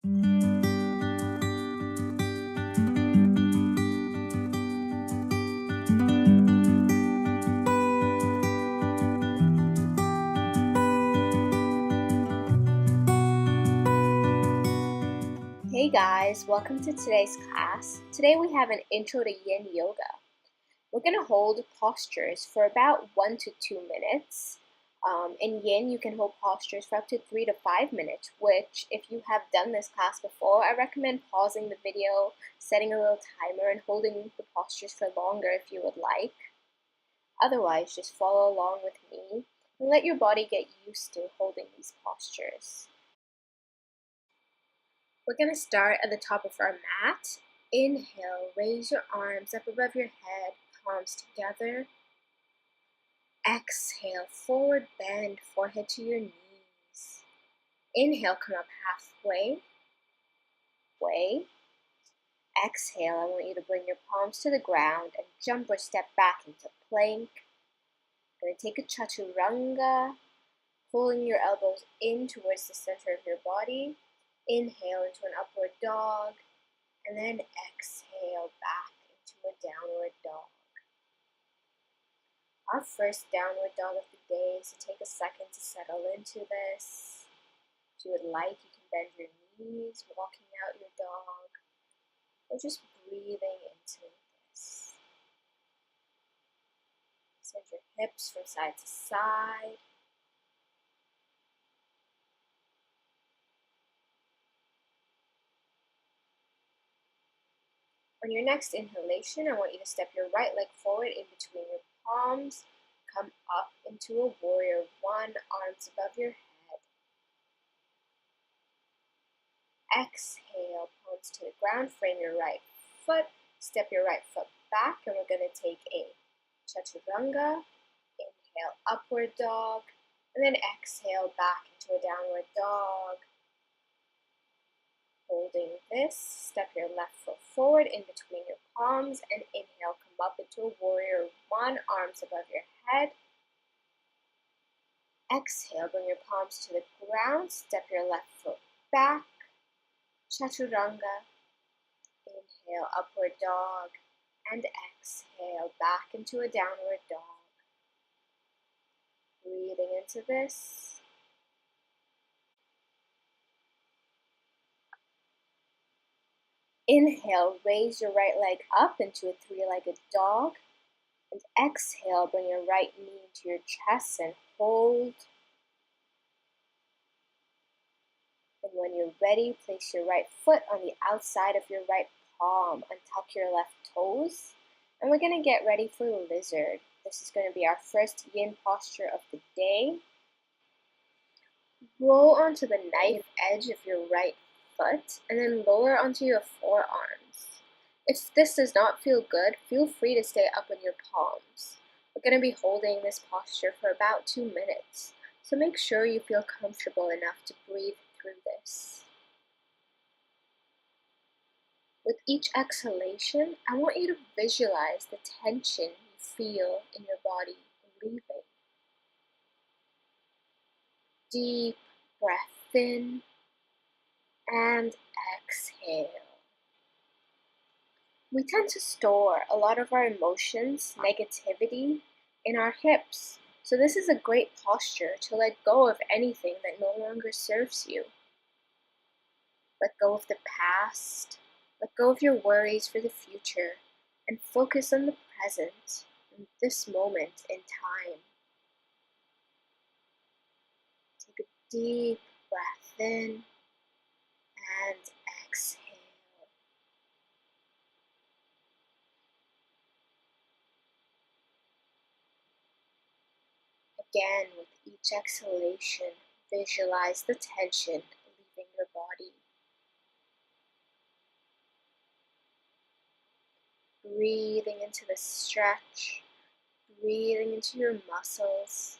Hey guys, welcome to today's class. Today we have an intro to Yin Yoga. We're going to hold postures for about 1 to 2 minutes. In Yin, you can hold postures for up to 3 to 5 minutes, which if you have done this class before, I recommend pausing the video, setting a little timer, and holding the postures for longer if you would like. Otherwise, just follow along with me and let your body get used to holding these postures. We're going to start at the top of our mat. Inhale, raise your arms up above your head, palms together. Exhale, forward bend, forehead to your knees. Inhale, come up halfway. Exhale, I want you to bring your palms to the ground and jump or step back into plank. Going to take a chaturanga, pulling your elbows in towards the center of your body. Inhale into an upward dog, and then exhale back into a downward dog. Our first downward dog of the day, so take a second to settle into this. If you would like, you can bend your knees, walking out your dog, or just breathing into this. Send your hips from side to side. On your next inhalation, I want you to step your right leg forward in between your palms. Come up into a warrior one, arms above your head. Exhale, palms to the ground, frame your right foot, step your right foot back, and we're going to take a chaturanga. Inhale, upward dog, and then exhale back into a downward dog. Holding this, step your left foot forward in between your palms and inhale, come up into a warrior one, arms above your head. Exhale, bring your palms to the ground, step your left foot back, chaturanga. Inhale, upward dog, and exhale, back into a downward dog. Breathing into this. Inhale, raise your right leg up into a three-legged dog. And exhale, bring your right knee to your chest and hold. And when you're ready, place your right foot on the outside of your right palm and tuck your left toes. And we're going to get ready for lizard. This is going to be our first yin posture of the day. Roll onto the knife edge of your right foot and then lower onto your forearms. If this does not feel good, feel free to stay up on your palms. We're going to be holding this posture for about 2 minutes, so make sure you feel comfortable enough to breathe through this. With each exhalation, I want you to visualize the tension you feel in your body leaving. Deep breath in and exhale. We tend to store a lot of our emotions, negativity, in our hips. So this is a great posture to let go of anything that no longer serves you. Let go of the past, let go of your worries for the future, and focus on the present, in this moment in time. Take a deep breath in and exhale. Again, with each exhalation, visualize the tension leaving your body. Breathing into the stretch, breathing into your muscles.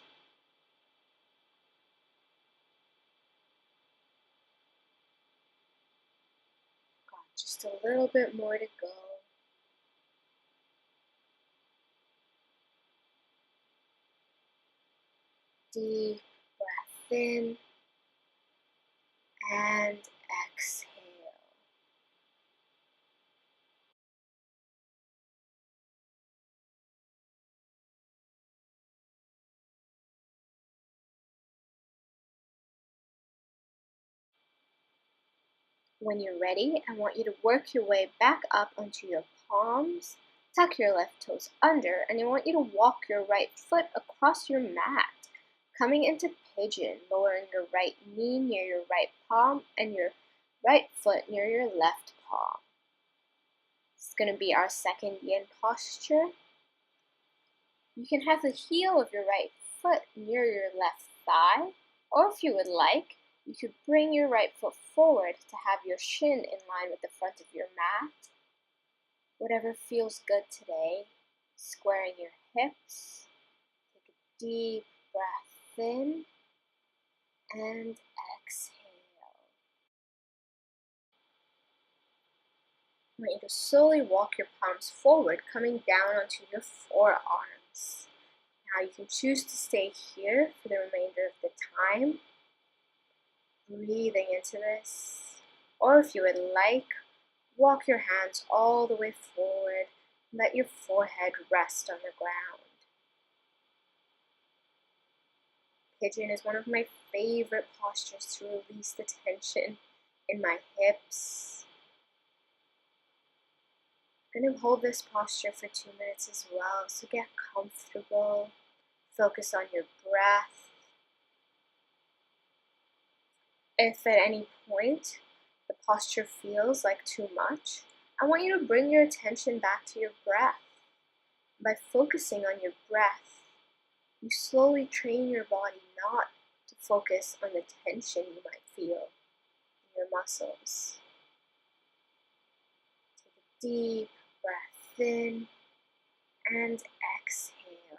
Got just a little bit more to go. Deep breath in and exhale. When you're ready, I want you to work your way back up onto your palms, tuck your left toes under, and I want you to walk your right foot across your mat, coming into pigeon, lowering your right knee near your right palm and your right foot near your left palm. It's going to be our second yin posture. You can have the heel of your right foot near your left thigh, or if you would like, you could bring your right foot forward to have your shin in line with the front of your mat. Whatever feels good today. Squaring your hips. Take a deep breath in and exhale. I want you to slowly walk your palms forward, coming down onto your forearms. Now you can choose to stay here for the remainder of the time, breathing into this. Or if you would like, walk your hands all the way forward. Let your forehead rest on the ground. Pigeon is one of my favorite postures to release the tension in my hips. I'm going to hold this posture for 2 minutes as well, so get comfortable. Focus on your breath. If at any point the posture feels like too much, I want you to bring your attention back to your breath. By focusing on your breath, you slowly train your body not to focus on the tension you might feel in your muscles. Take a deep breath in and exhale.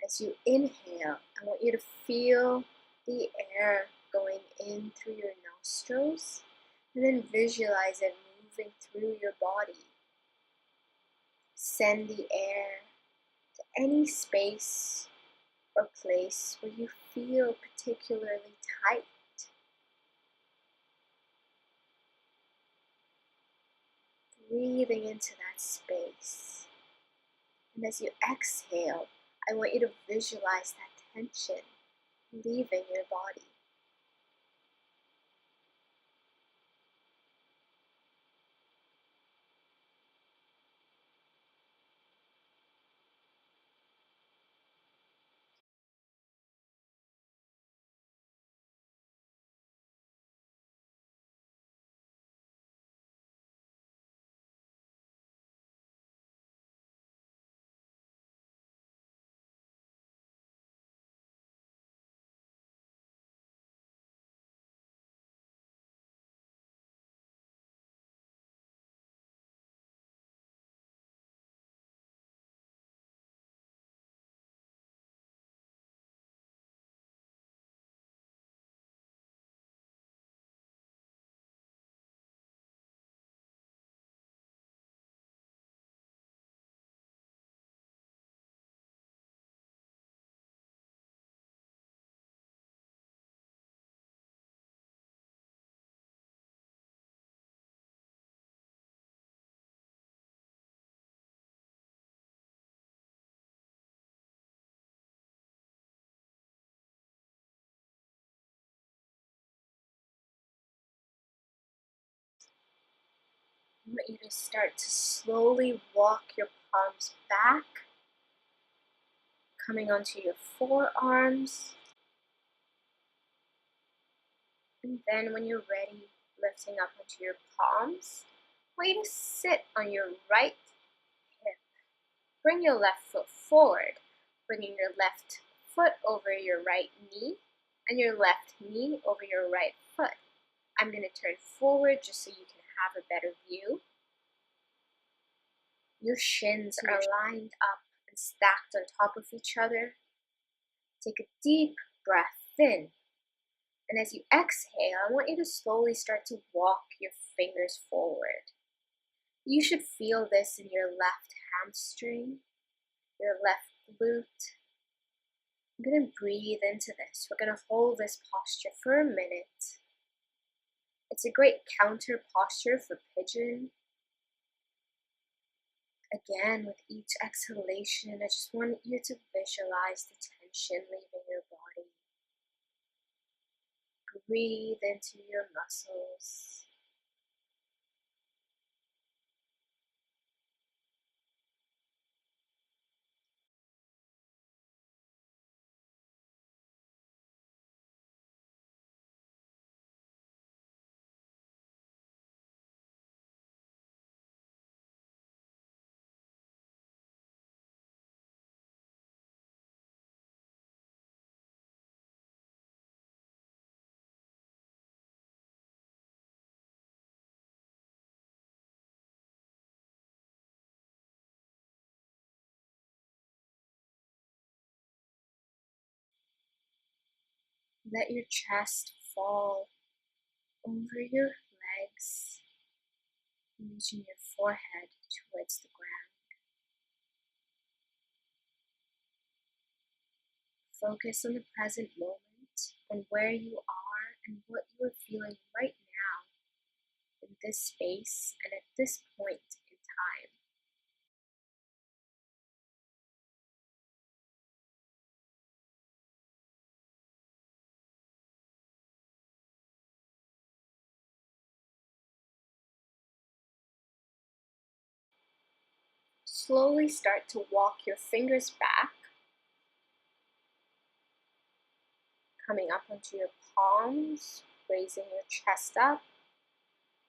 As you inhale, I want you to feel the air going in through your nostrils and then visualize it moving through your body. Send the air to any space or place where you feel particularly tight. Breathing into that space. And as you exhale, I want you to visualize that tension leaving your body. I want you to start to slowly walk your palms back, coming onto your forearms. And then when you're ready, lifting up onto your palms. I want you to sit on your right hip. Bring your left foot forward, bringing your left foot over your right knee and your left knee over your right foot. I'm going to turn forward just so you can have a better view. Your shins are lined up and stacked on top of each other. Take a deep breath in. And as you exhale, I want you to slowly start to walk your fingers forward. You should feel this in your left hamstring, your left glute. I'm going to breathe into this. We're going to hold this posture for a minute. It's a great counter posture for pigeon. Again, with each exhalation, I just want you to visualize the tension leaving your body. Breathe into your muscles. Let your chest fall over your legs, reaching your forehead towards the ground. Focus on the present moment, on where you are and what you are feeling right now in this space and at this point in time. Slowly start to walk your fingers back, coming up onto your palms, raising your chest up.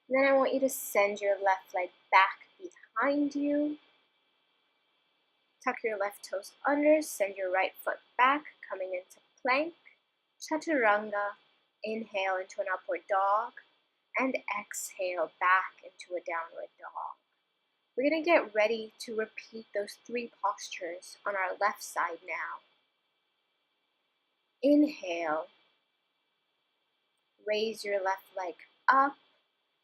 Then I want you to send your left leg back behind you. Tuck your left toes under, send your right foot back, coming into plank. Chaturanga, inhale into an upward dog, and exhale back into a downward dog. We're going to get ready to repeat those 3 postures on our left side now. Inhale, raise your left leg up.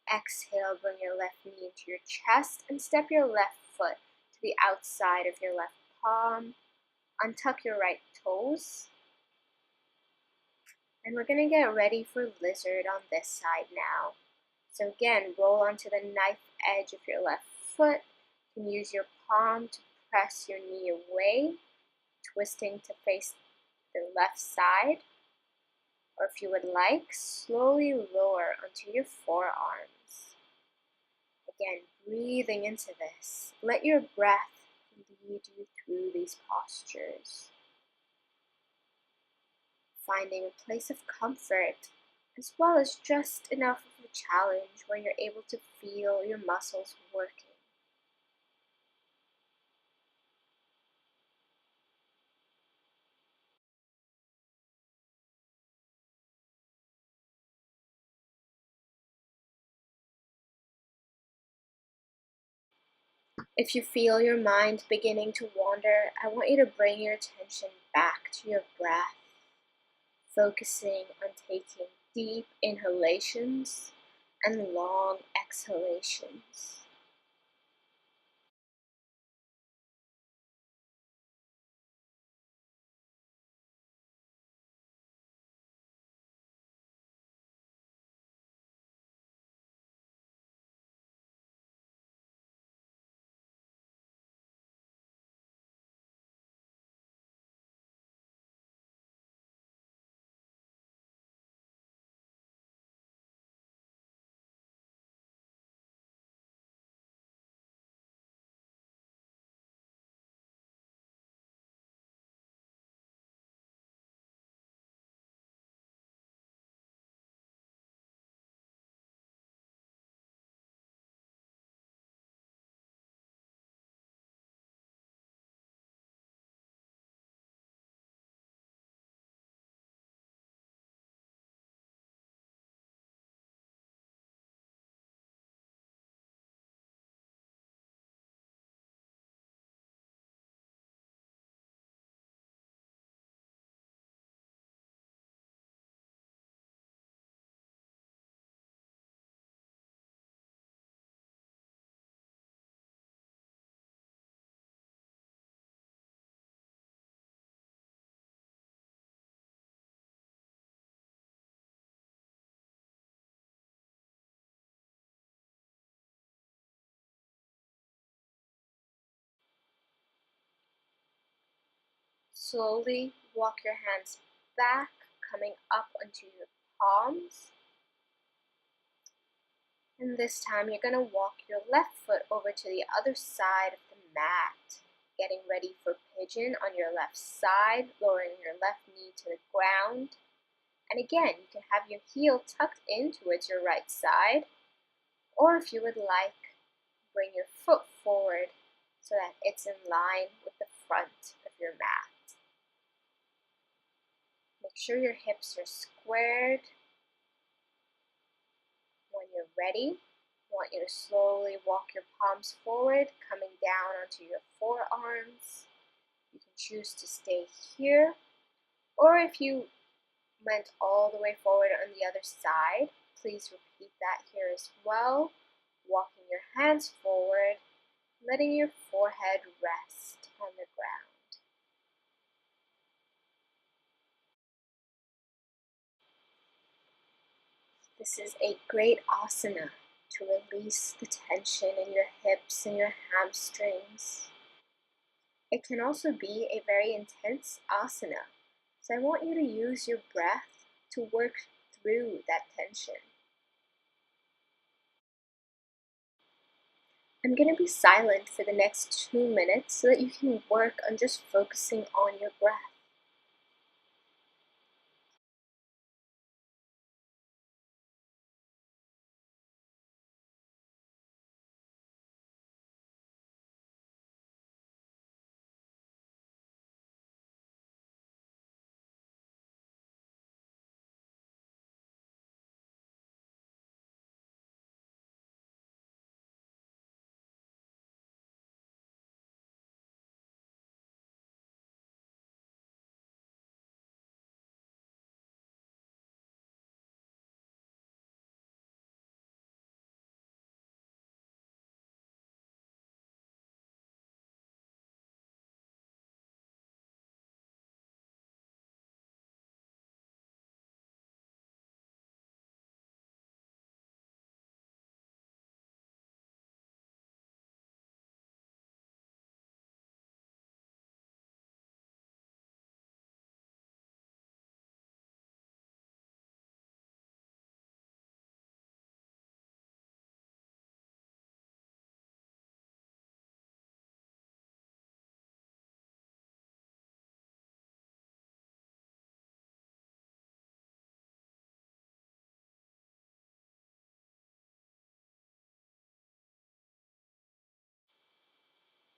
Exhale, bring your left knee into your chest and step your left foot to the outside of your left palm. Untuck your right toes. And we're going to get ready for lizard on this side now. So again, roll onto the knife edge of your left foot. You can use your palm to press your knee away, twisting to face the left side. Or if you would like, slowly lower onto your forearms. Again, breathing into this. Let your breath lead you through these postures. Finding a place of comfort, as well as just enough of a challenge where you're able to feel your muscles working. If you feel your mind beginning to wander, I want you to bring your attention back to your breath, focusing on taking deep inhalations and long exhalations. Slowly walk your hands back, coming up onto your palms. And this time you're going to walk your left foot over to the other side of the mat, getting ready for pigeon on your left side, lowering your left knee to the ground. And again, you can have your heel tucked in towards your right side, or if you would like, bring your foot forward so that it's in line with the front of your mat. Make sure your hips are squared. When you're ready, I want you to slowly walk your palms forward, coming down onto your forearms. You can choose to stay here, or if you went all the way forward on the other side, please repeat that here as well. Walking your hands forward, letting your forehead rest on the ground. This is a great asana to release the tension in your hips and your hamstrings. It can also be a very intense asana, so I want you to use your breath to work through that tension. I'm going to be silent for the next 2 minutes so that you can work on just focusing on your breath.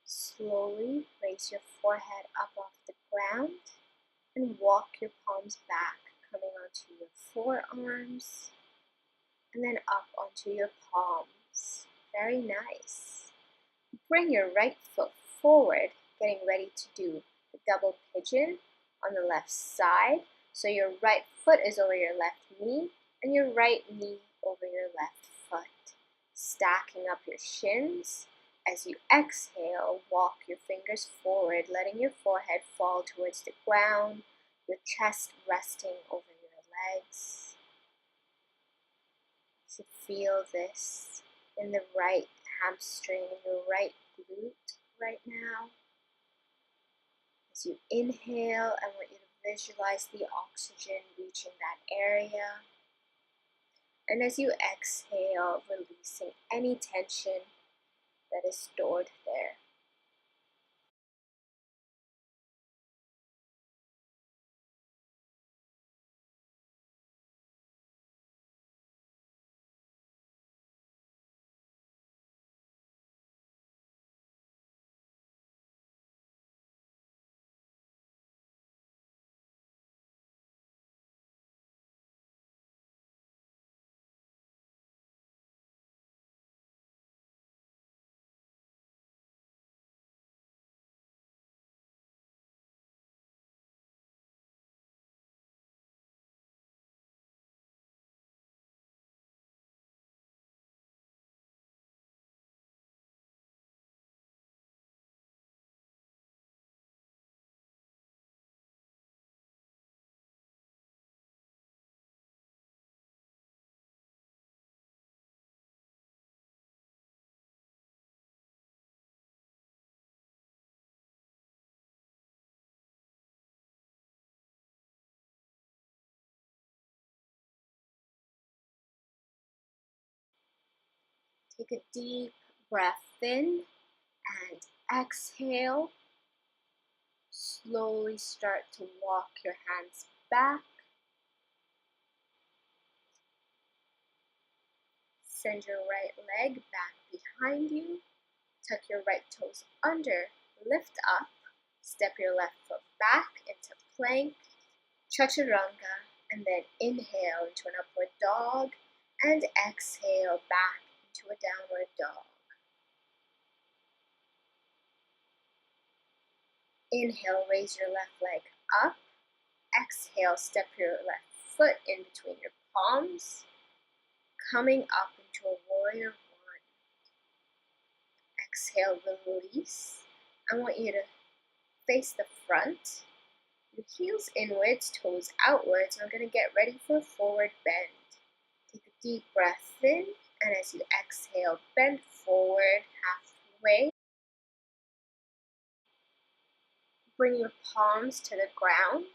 Slowly raise your forehead up off the ground and walk your palms back, coming onto your forearms and then up onto your palms. Very nice. Bring your right foot forward, getting ready to do the double pigeon on the left side. So your right foot is over your left knee and your right knee over your left foot. Stacking up your shins. As you exhale, walk your fingers forward, letting your forehead fall towards the ground, your chest resting over your legs. You should feel this in the right hamstring, your right glute right now. As you inhale, I want you to visualize the oxygen reaching that area. And as you exhale, releasing any tension that is stored there. Take a deep breath in and exhale. Slowly start to walk your hands back. Send your right leg back behind you. Tuck your right toes under. Lift up. Step your left foot back into plank. Chaturanga. And then inhale into an upward dog. And exhale back into a downward dog. Inhale, raise your left leg up. Exhale, step your left foot in between your palms, coming up into a warrior one. Exhale, release. I want you to face the front, your heels inwards, toes outwards. I'm going to get ready for a forward bend. Take a deep breath in, and as you exhale, bend forward halfway. Bring your palms to the ground.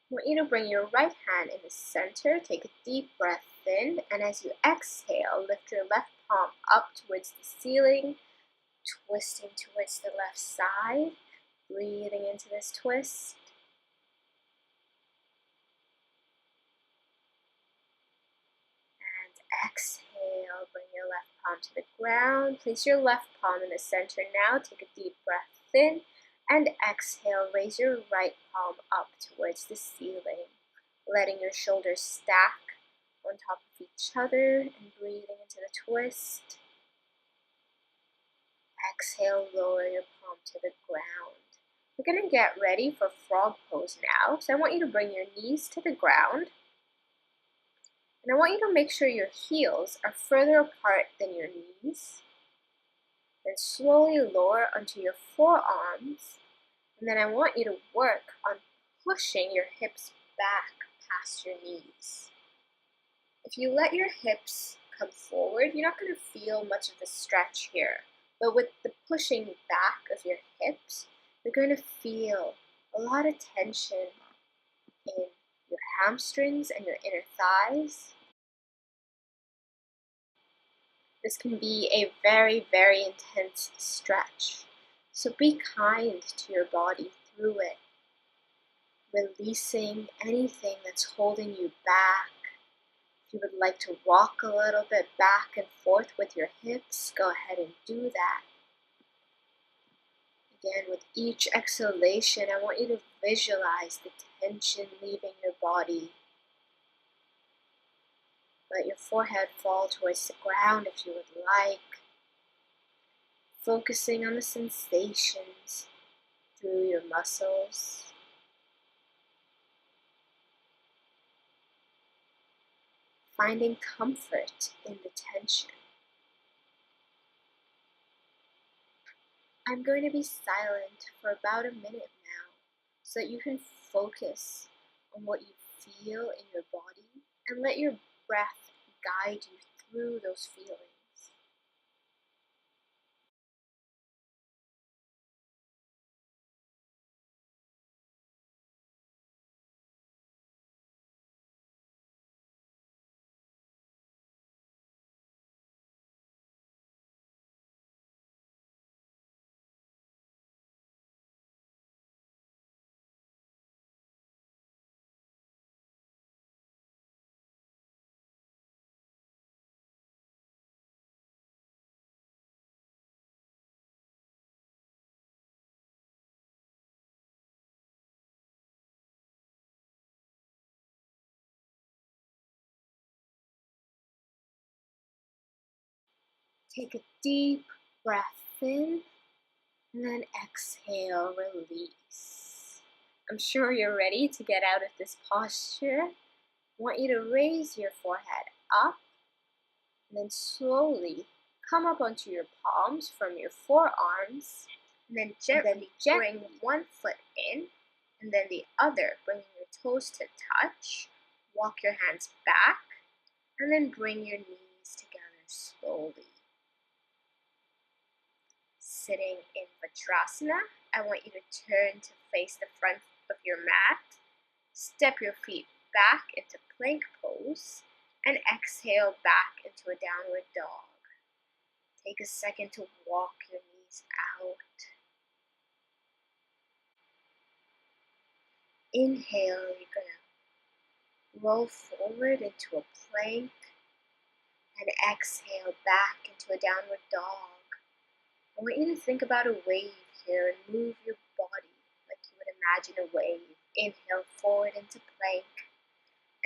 I want you to bring your right hand in the center. Take a deep breath in, and as you exhale, lift your left palm up towards the ceiling, twisting towards the left side, breathing into this twist. And exhale, bring your left palm to the ground. Place your left palm in the center now. Take a deep breath in, and exhale, raise your right palm up towards the ceiling, letting your shoulders stack on top of each other and breathing into the twist. Exhale, lower your palm to the ground. We're going to get ready for frog pose now. So I want you to bring your knees to the ground. And I want you to make sure your heels are further apart than your knees. Then slowly lower onto your forearms. And then I want you to work on pushing your hips back past your knees. If you let your hips come forward, you're not going to feel much of the stretch here. But with the pushing back of your hips, you're going to feel a lot of tension in your hamstrings and your inner thighs. This can be a very, very intense stretch. So be kind to your body through it, releasing anything that's holding you back. If you would like to walk a little bit back and forth with your hips, go ahead and do that. Again, with each exhalation, I want you to visualize the tension leaving your body. Let your forehead fall towards the ground if you would like. Focusing on the sensations through your muscles. Finding comfort in the tension. I'm going to be silent for about a minute now so that you can focus on what you feel in your body and let your breath guide you through those feelings. Take a deep breath in and then exhale, release. I'm sure you're ready to get out of this posture. I want you to raise your forehead up and then slowly come up onto your palms from your forearms and then gently bring one foot in and then the other, bringing your toes to touch. Walk your hands back and then bring your knees together slowly. Sitting in Vajrasana, I want you to turn to face the front of your mat. Step your feet back into plank pose and exhale back into a downward dog. Take a second to walk your knees out. Inhale, you're going to roll forward into a plank and exhale back into a downward dog. I want you to think about a wave here and move your body like you would imagine a wave. Inhale forward into plank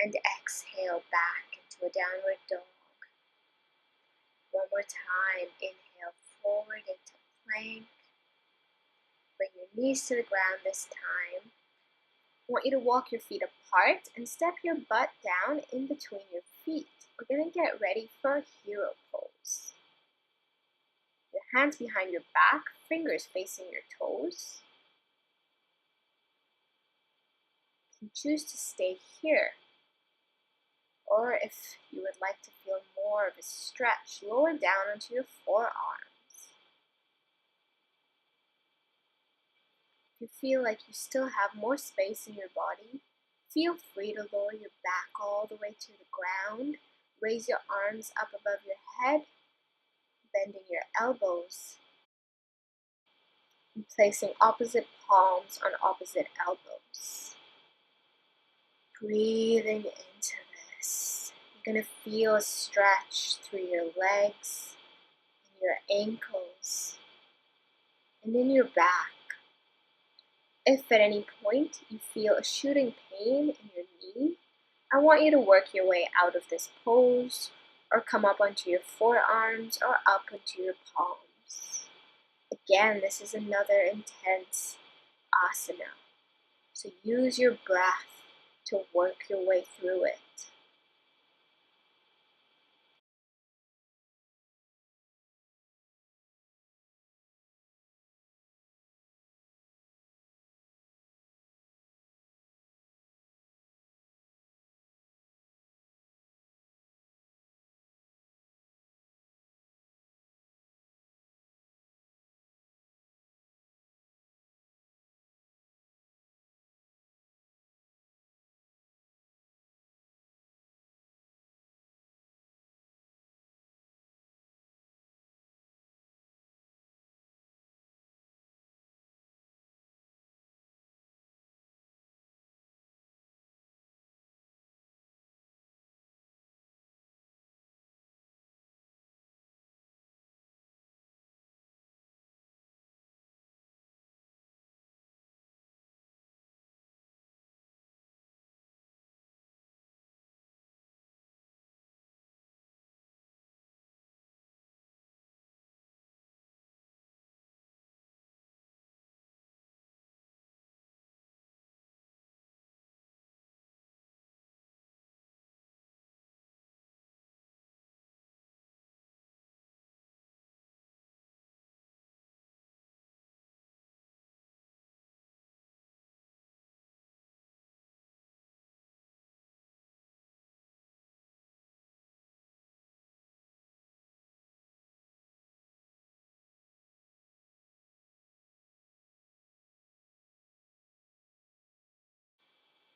and exhale back into a downward dog. One more time, inhale forward into plank. Bring your knees to the ground this time. I want you to walk your feet apart and step your butt down in between your feet. We're going to get ready for a hero pose. Your hands behind your back, fingers facing your toes. You can choose to stay here. Or if you would like to feel more of a stretch, lower down onto your forearms. If you feel like you still have more space in your body, feel free to lower your back all the way to the ground. Raise your arms up above your head, bending your elbows, and placing opposite palms on opposite elbows. Breathing into this. You're going to feel a stretch through your legs, and your ankles, and in your back. If at any point you feel a shooting pain in your knee, I want you to work your way out of this pose or come up onto your forearms or up onto your palms. Again, this is another intense asana. So use your breath to work your way through it.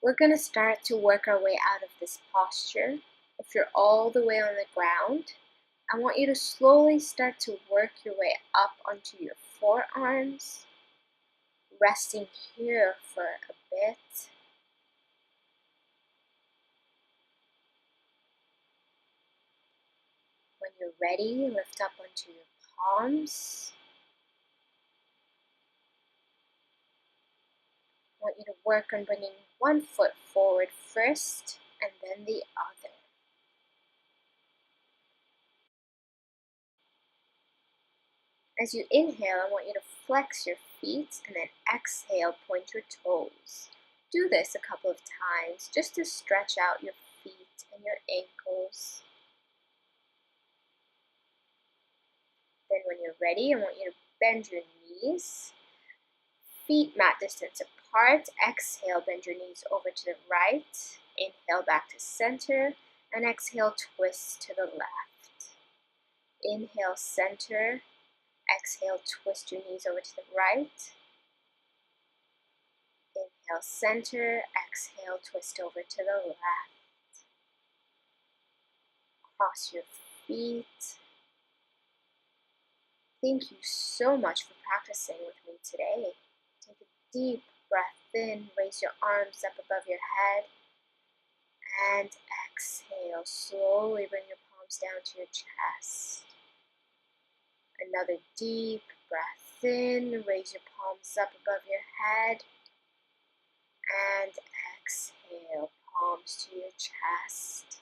We're going to start to work our way out of this posture. If you're all the way on the ground, I want you to slowly start to work your way up onto your forearms, resting here for a bit. When you're ready, lift up onto your palms. I want you to work on bringing one foot forward first and then the other. As you inhale, I want you to flex your feet and then exhale, point your toes. Do this a couple of times just to stretch out your feet and your ankles. Then when you're ready, I want you to bend your knees, feet mat distance apart. Exhale, bend your knees over to the right. Inhale back to center and exhale, twist to the left. Inhale, center. Exhale, twist your knees over to the right. Inhale, center. Exhale, twist over to the left. Cross your feet. Thank you so much for practicing with me today. Take a deep breath in, raise your arms up above your head, and exhale. Slowly bring your palms down to your chest. Another deep breath in, raise your palms up above your head, and exhale, palms to your chest.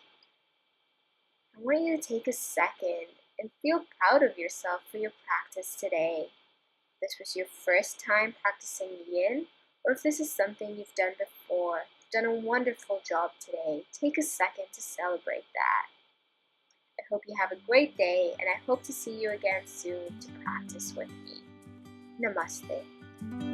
I want you to take a second and feel proud of yourself for your practice today. If this was your first time practicing yin, or if this is something you've done before, you've done a wonderful job today. Take a second to celebrate that. I hope you have a great day, and I hope to see you again soon to practice with me. Namaste.